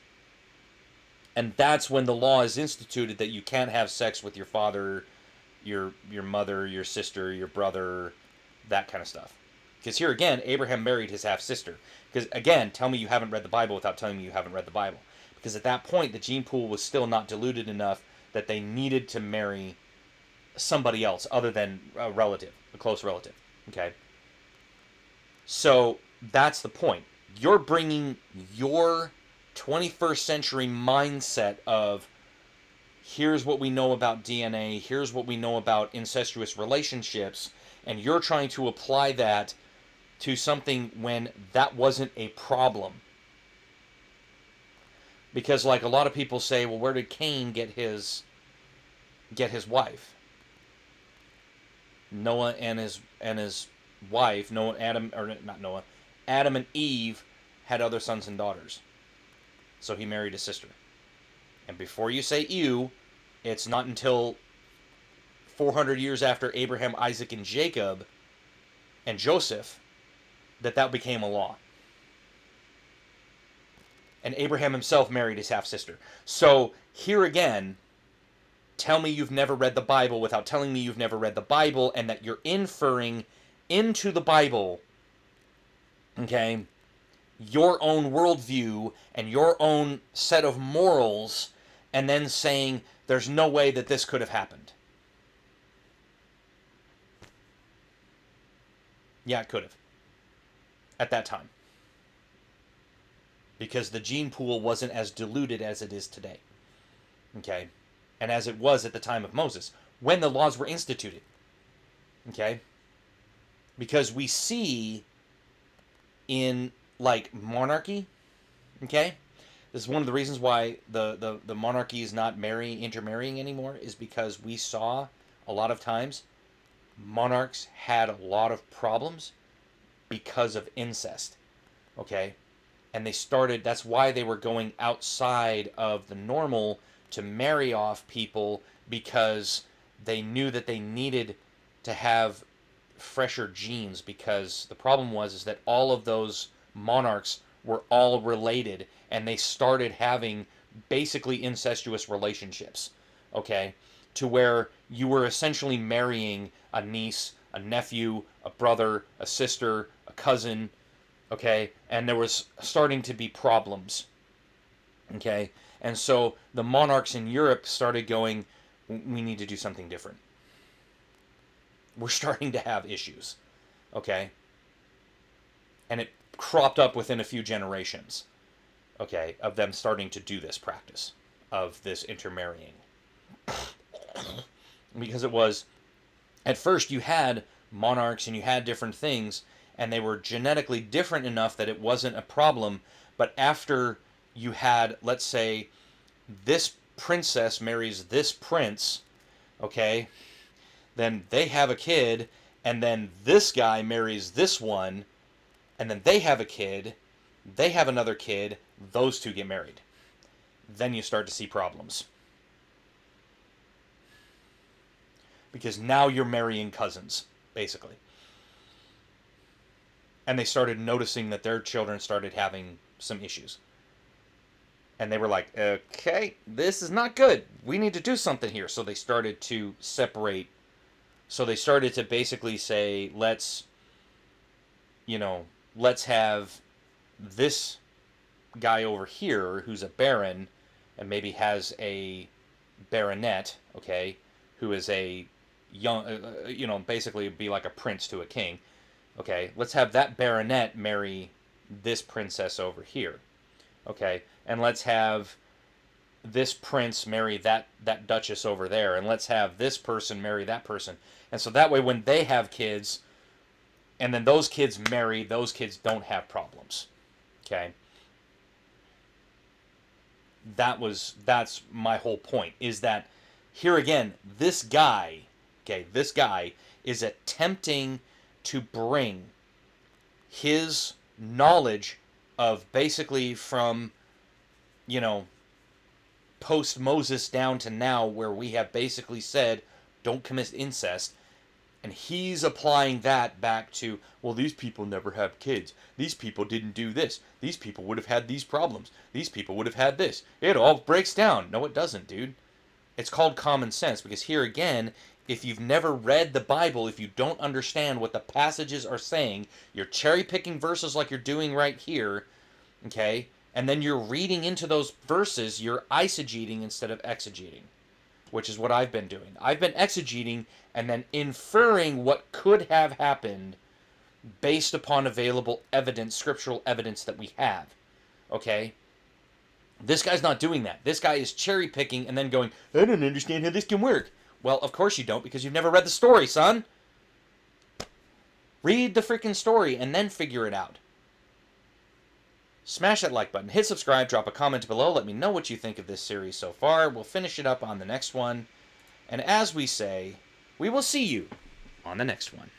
And that's when the law is instituted that you can't have sex with your father, your mother, your sister, your brother, that kind of stuff. Because here again, Abraham married his half-sister. Because again, tell me you haven't read the Bible without telling me you haven't read the Bible. Because at that point, the gene pool was still not diluted enough that they needed to marry somebody else other than a relative, a close relative. Okay? So that's the point. You're bringing your 21st century mindset of here's what we know about DNA, here's what we know about incestuous relationships, and you're trying to apply that to something when that wasn't a problem. Because like a lot of people say, well, where did Cain get his wife? Noah and his wife, Adam and Eve had other sons and daughters. So he married his sister. And before you say ew, it's not until 400 years after Abraham, Isaac, and Jacob and Joseph that became a law. And Abraham himself married his half-sister. So here again, tell me you've never read the Bible without telling me you've never read the Bible and that you're inferring into the Bible, okay, your own worldview and your own set of morals and then saying there's no way that this could have happened. Yeah, it could have. At that time. Because the gene pool wasn't as diluted as it is today. Okay? And as it was at the time of Moses, when the laws were instituted. Okay? Because we see in, like, monarchy, okay? This is one of the reasons why the monarchy is not intermarrying anymore, is because we saw a lot of times monarchs had a lot of problems because of incest. Okay? And they started, that's why they were going outside of the normal to marry off people, because they knew that they needed to have fresher genes, because the problem was is that all of those monarchs were all related, and they started having basically incestuous relationships, okay, to where you were essentially marrying a niece, a nephew, a brother, a sister, a cousin, okay, and there was starting to be problems, okay, and so the monarchs in Europe started going, we need to do something different. We're starting to have issues, okay, and it cropped up within a few generations, okay, of them starting to do this practice of this intermarrying. Because it was, at first you had monarchs and you had different things, and they were genetically different enough that it wasn't a problem. But after you had, let's say, this princess marries this prince, okay, then they have a kid, and then this guy marries this one, and then they have a kid, they have another kid, those two get married. Then you start to see problems. Because now you're marrying cousins, basically. And they started noticing that their children started having some issues. And they were like, okay, this is not good. We need to do something here. So they started to separate. So they started to basically say, let's have this guy over here who's a baron and maybe has a baronet, okay, who is a young, basically be like a prince to a king. Okay, let's have that baronet marry this princess over here. Okay, and let's have this prince marry that duchess over there, and let's have this person marry that person. And so that way when they have kids, and then those kids marry, those kids don't have problems. Okay? That's my whole point, is that here again, this guy is attempting to bring his knowledge of basically from, post Moses down to now, where we have basically said, don't commit incest. And he's applying that back to, well, these people never have kids. These people didn't do this. These people would have had these problems. These people would have had this. It all breaks down. No, it doesn't, dude. It's called common sense, because here again, if you've never read the Bible, if you don't understand what the passages are saying, you're cherry-picking verses like you're doing right here, okay? And then you're reading into those verses, you're eisegeting instead of exegeting, which is what I've been doing. I've been exegeting and then inferring what could have happened based upon available evidence, scriptural evidence that we have, okay? This guy's not doing that. This guy is cherry-picking and then going, I don't understand how this can work. Well, of course you don't, because you've never read the story, son. Read the freaking story and then figure it out. Smash that like button, hit subscribe, drop a comment below, let me know what you think of this series so far. We'll finish it up on the next one. And as we say, we will see you on the next one.